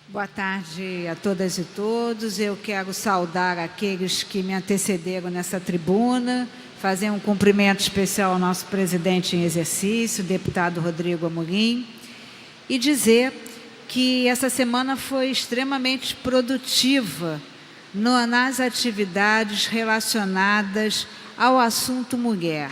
Boa tarde a todas e todos. Eu quero saudar aqueles que me antecederam nessa tribuna, fazer um cumprimento especial ao nosso presidente em exercício, o deputado Rodrigo Amorim, e dizer que essa semana foi extremamente produtiva nas atividades relacionadas ao assunto mulher.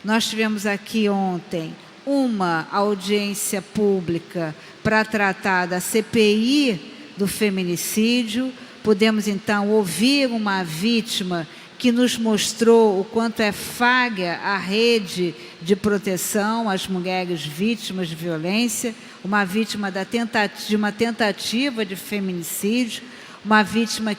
Nós tivemos aqui ontem uma audiência pública para tratar da CPI do feminicídio. Pudemos, então, ouvir uma vítima que nos mostrou o quanto é falha a rede de proteção às mulheres vítimas de violência, uma vítima de uma tentativa de feminicídio, uma vítima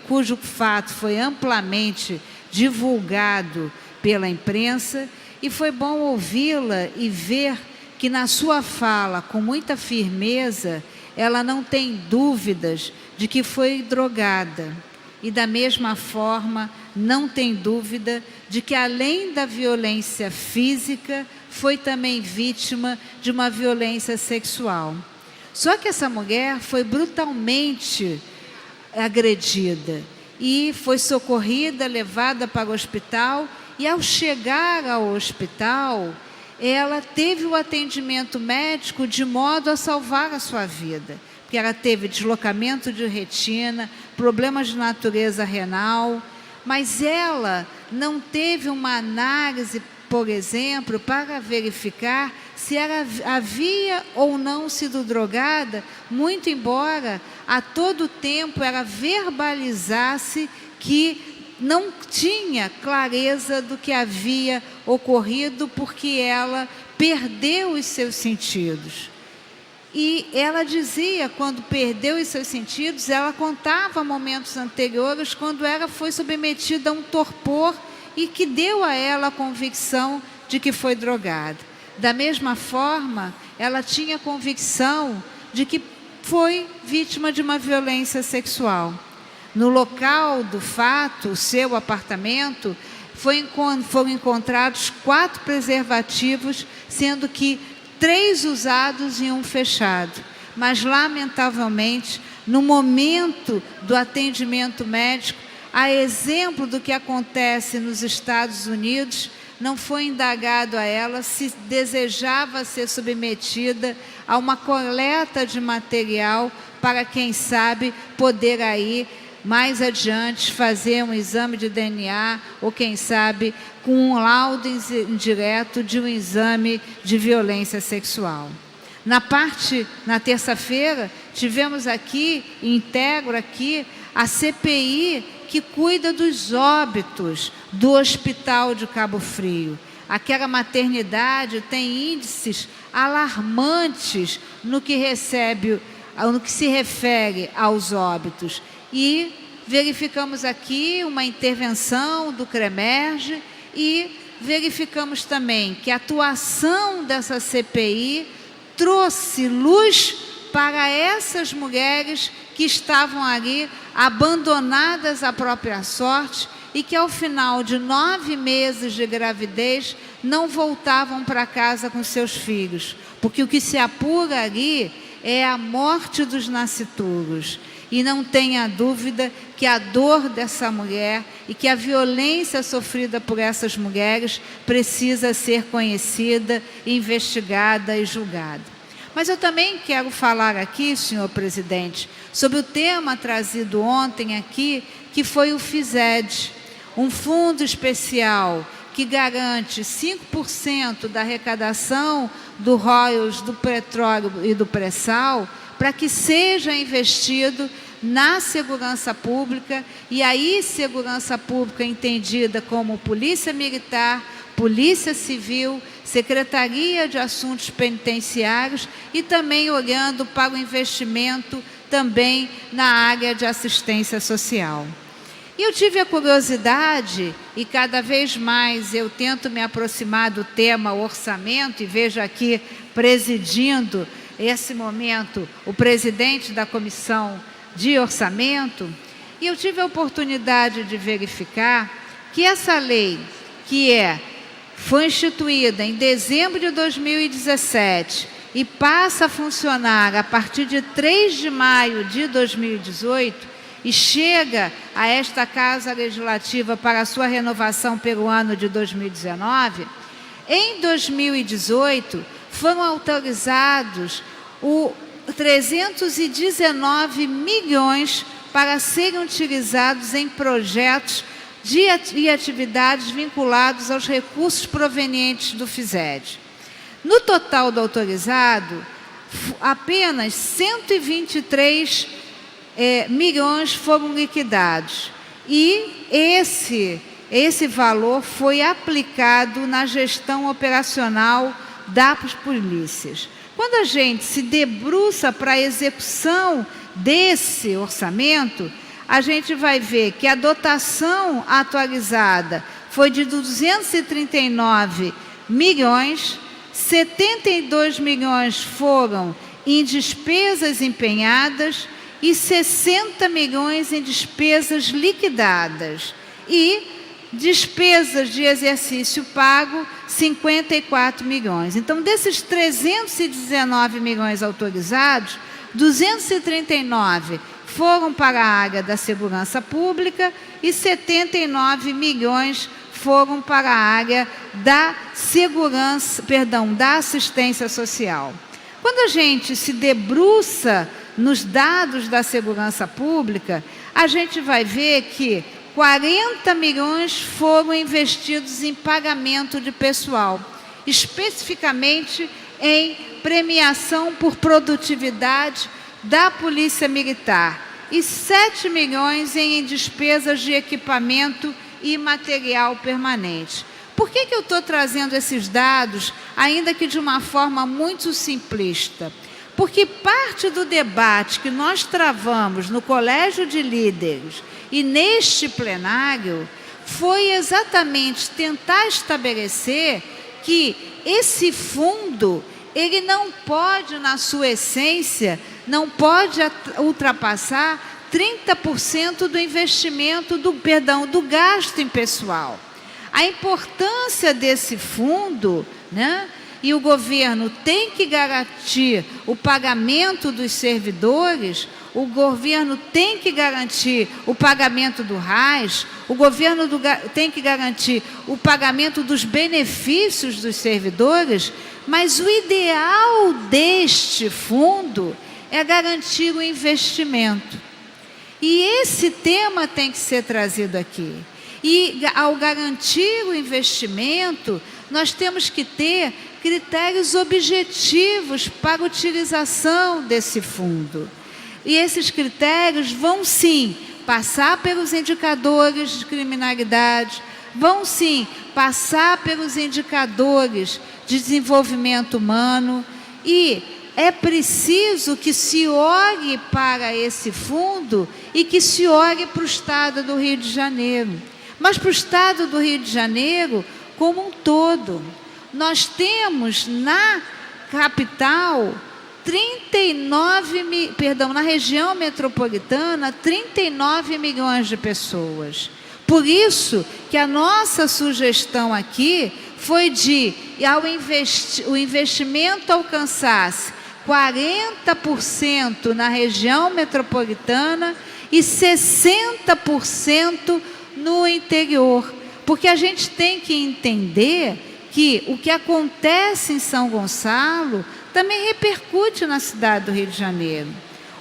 cujo fato foi amplamente divulgado pela imprensa, e foi bom ouvi-la e ver que na sua fala, com muita firmeza, ela não tem dúvidas de que foi drogada. E da mesma forma, não tem dúvida de que, além da violência física, foi também vítima de uma violência sexual. Só que essa mulher foi brutalmente agredida e foi socorrida, levada para o hospital, e ao chegar ao hospital, ela teve o atendimento médico de modo a salvar a sua vida, porque ela teve deslocamento de retina, problemas de natureza renal, mas ela não teve uma análise, por exemplo, para verificar se ela havia ou não sido drogada, muito embora a todo tempo ela verbalizasse que não tinha clareza do que havia ocorrido, porque ela perdeu os seus sentidos. E ela dizia, quando perdeu os seus sentidos, ela contava momentos anteriores, quando ela foi submetida a um torpor e que deu a ela a convicção de que foi drogada. Da mesma forma, ela tinha convicção de que foi vítima de uma violência sexual. No local do fato, o seu apartamento, foram encontrados 4 preservativos, sendo que 3 usados e 1 fechado. Mas, lamentavelmente, no momento do atendimento médico, a exemplo do que acontece nos Estados Unidos, não foi indagado a ela se desejava ser submetida a uma coleta de material para, quem sabe, poder aí mais adiante fazer um exame de DNA ou, quem sabe, com um laudo indireto de um exame de violência sexual. Na terça-feira, tivemos aqui, integro aqui, a CPI que cuida dos óbitos do Hospital de Cabo Frio. Aquela maternidade tem índices alarmantes no que se refere aos óbitos. E verificamos aqui uma intervenção do CREMERGE e verificamos também que a atuação dessa CPI trouxe luz para essas mulheres que estavam ali abandonadas à própria sorte e que, ao final de 9 meses de gravidez, não voltavam para casa com seus filhos, porque o que se apura ali é a morte dos nascituros. E não tenha dúvida que a dor dessa mulher e que a violência sofrida por essas mulheres precisa ser conhecida, investigada e julgada. Mas eu também quero falar aqui, senhor presidente, sobre o tema trazido ontem aqui, que foi o FISED, um fundo especial que garante 5% da arrecadação do royalties do petróleo e do pré-sal, para que seja investido na segurança pública, e aí segurança pública entendida como Polícia Militar, Polícia Civil, Secretaria de Assuntos Penitenciários, e também olhando para o investimento também na área de assistência social. E eu tive a curiosidade, e cada vez mais eu tento me aproximar do tema orçamento, e vejo aqui presidindo esse momento o presidente da Comissão de Orçamento, e eu tive a oportunidade de verificar que essa lei, que foi instituída em dezembro de 2017 e passa a funcionar a partir de 3 de maio de 2018 e chega a esta Casa Legislativa para a sua renovação pelo ano de 2019, em 2018 foram autorizados 319 milhões para serem utilizados em projetos e atividades vinculados aos recursos provenientes do FISED. No total do autorizado, apenas 123 milhões foram liquidados. E esse valor foi aplicado na gestão operacional das polícias. Quando a gente se debruça para a execução desse orçamento, a gente vai ver que a dotação atualizada foi de 239 milhões, 72 milhões foram em despesas empenhadas e 60 milhões em despesas liquidadas. E despesas de exercício pago, 54 milhões. Então, desses 319 milhões autorizados, 239 foram para a área da segurança pública e 79 milhões foram para a área da da assistência social. Quando a gente se debruça nos dados da segurança pública, a gente vai ver que 40 milhões foram investidos em pagamento de pessoal, especificamente em premiação por produtividade da Polícia Militar, e 7 milhões em despesas de equipamento e material permanente. Por que eu estou trazendo esses dados, ainda que de uma forma muito simplista? Porque parte do debate que nós travamos no Colégio de Líderes e neste plenário foi exatamente tentar estabelecer que esse fundo, ele não pode, na sua essência, não pode ultrapassar 30% do investimento, do gasto em pessoal. A importância desse fundo, né? E o governo tem que garantir o pagamento dos servidores, o governo tem que garantir o pagamento do RAS, o governo tem que garantir o pagamento dos benefícios dos servidores, mas o ideal deste fundo é garantir o investimento. E esse tema tem que ser trazido aqui. E, ao garantir o investimento, nós temos que ter critérios objetivos para a utilização desse fundo. E esses critérios vão, sim, passar pelos indicadores de criminalidade, vão, sim, passar pelos indicadores de desenvolvimento humano, e é preciso que se olhe para esse fundo e que se olhe para o Estado do Rio de Janeiro. Mas para o Estado do Rio de Janeiro como um todo. Nós temos na capital na região metropolitana, 39 milhões de pessoas. Por isso que a nossa sugestão aqui foi de o investimento alcançasse 40% na região metropolitana e 60% no interior. Porque a gente tem que entender que o que acontece em São Gonçalo também repercute na cidade do Rio de Janeiro.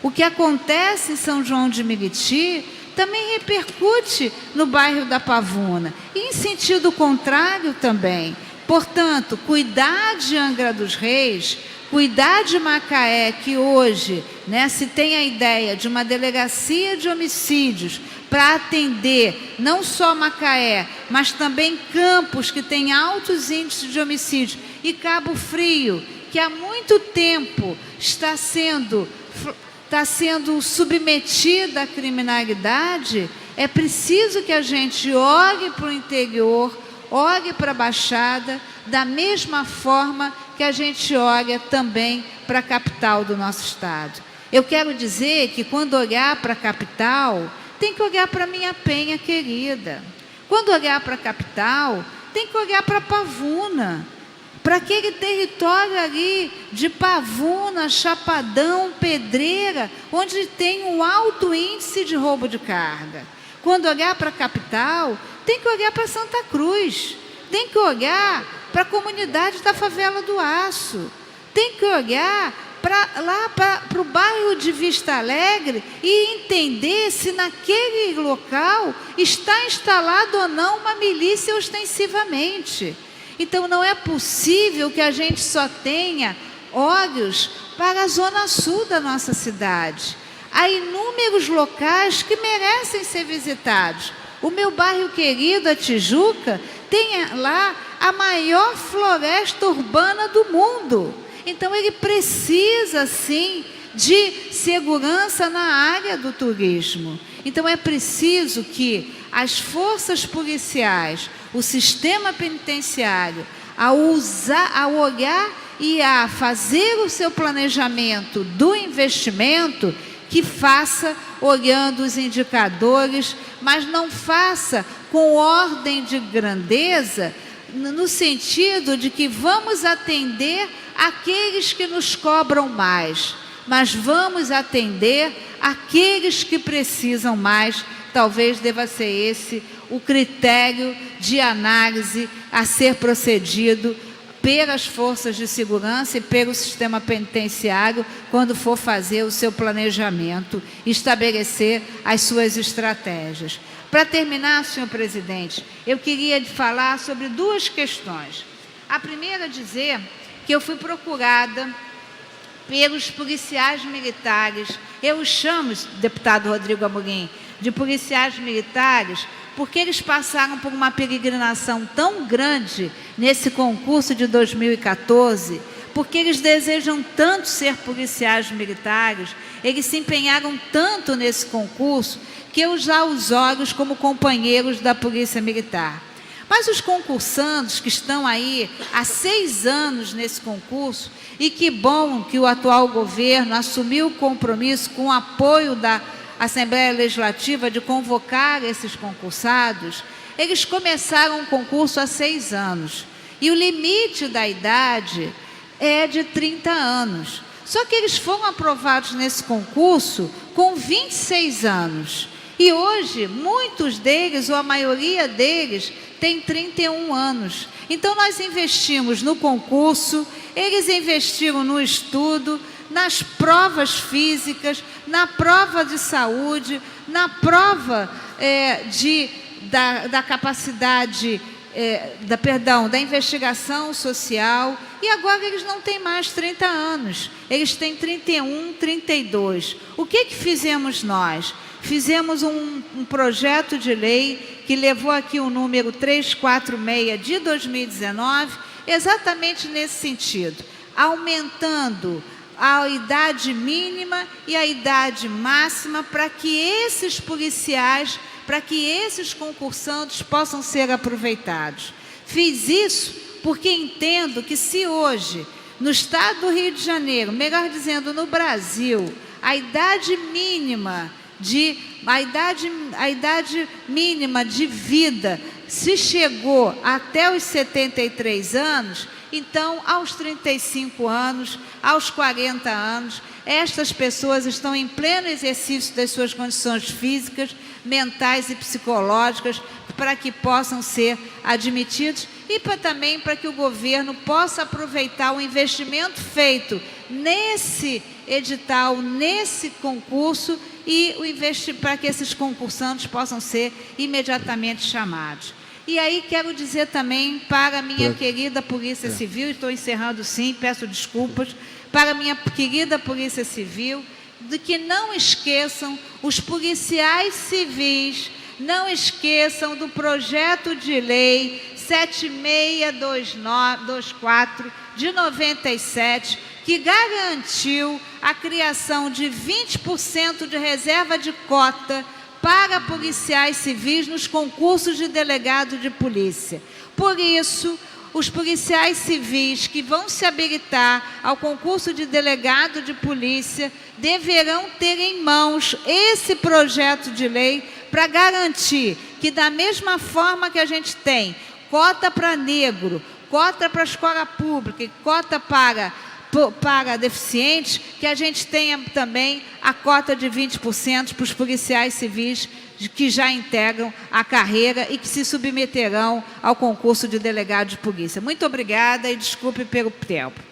O que acontece em São João de Meriti também repercute no bairro da Pavuna. E em sentido contrário também. Portanto, cuidar de Angra dos Reis, cuidar de Macaé, que hoje, né, se tem a ideia de uma delegacia de homicídios para atender não só Macaé, mas também Campos, que tem altos índices de homicídio, e Cabo Frio, que há muito tempo está sendo submetida à criminalidade, é preciso que a gente olhe para o interior, olhe para a Baixada, da mesma forma que a gente olha também para a capital do nosso estado. Eu quero dizer que quando olhar para a capital, tem que olhar para a minha Penha querida. Quando olhar para a capital, tem que olhar para a Pavuna. para aquele território ali de Pavuna, Chapadão, Pedreira, onde tem um alto índice de roubo de carga. Quando olhar para a capital, tem que olhar para Santa Cruz, tem que olhar para a comunidade da Favela do Aço, tem que olhar para o bairro de Vista Alegre e entender se naquele local está instalado ou não uma milícia ostensivamente. Então, não é possível que a gente só tenha olhos para a zona sul da nossa cidade. Há inúmeros locais que merecem ser visitados. O meu bairro querido, a Tijuca, tem lá a maior floresta urbana do mundo. Então, ele precisa, sim, de segurança na área do turismo. Então, é preciso que as forças policiais, o sistema penitenciário, ao olhar e a fazer o seu planejamento do investimento, que faça olhando os indicadores, mas não faça com ordem de grandeza, no sentido de que vamos atender aqueles que nos cobram mais, mas vamos atender aqueles que precisam mais. Talvez deva ser esse o critério de análise a ser procedido pelas forças de segurança e pelo sistema penitenciário quando for fazer o seu planejamento, estabelecer as suas estratégias. Para terminar, senhor presidente, eu queria falar sobre duas questões. A primeira, dizer que eu fui procurada pelos policiais militares. Eu os chamo, deputado Rodrigo Amorim, de policiais militares, porque eles passaram por uma peregrinação tão grande nesse concurso de 2014, porque eles desejam tanto ser policiais militares, eles se empenharam tanto nesse concurso, que eu já os olho como companheiros da Polícia Militar. Mas os concursantes que estão aí há 6 anos nesse concurso, e que bom que o atual governo assumiu o compromisso com o apoio da Assembleia Legislativa de convocar esses concursados, eles começaram o concurso há 6 anos. E o limite da idade é de 30 anos. Só que eles foram aprovados nesse concurso com 26 anos. E hoje, muitos deles, ou a maioria deles, tem 31 anos. Então, nós investimos no concurso, eles investiram no estudo, nas provas físicas, na prova de saúde, na prova da capacidade, da investigação social, e agora eles não têm mais 30 anos, eles têm 31, 32. O que fizemos nós? Fizemos um projeto de lei que levou aqui o número 346 de 2019, exatamente nesse sentido, aumentando a idade mínima e a idade máxima para que esses policiais, para que esses concursantes possam ser aproveitados. Fiz isso porque entendo que se hoje, no estado do Rio de Janeiro, melhor dizendo, no Brasil, a idade mínima de vida se chegou até os 73 anos, então, aos 35 anos, aos 40 anos, estas pessoas estão em pleno exercício das suas condições físicas, mentais e psicológicas, para que possam ser admitidos e também para que o governo possa aproveitar o investimento feito nesse edital, nesse concurso, e para que esses concursantes possam ser imediatamente chamados. E aí quero dizer também para a minha querida Polícia Civil, estou encerrando sim, peço desculpas, para a minha querida Polícia Civil, de que não esqueçam os policiais civis, não esqueçam do projeto de lei 7624 de 97, que garantiu a criação de 20% de reserva de cota para policiais civis nos concursos de delegado de polícia. Por isso, os policiais civis que vão se habilitar ao concurso de delegado de polícia deverão ter em mãos esse projeto de lei para garantir que, da mesma forma que a gente tem cota para negro, cota para a escola pública e cota para deficientes, que a gente tenha também a cota de 20% para os policiais civis que já integram a carreira e que se submeterão ao concurso de delegado de polícia. Muito obrigada e desculpe pelo tempo.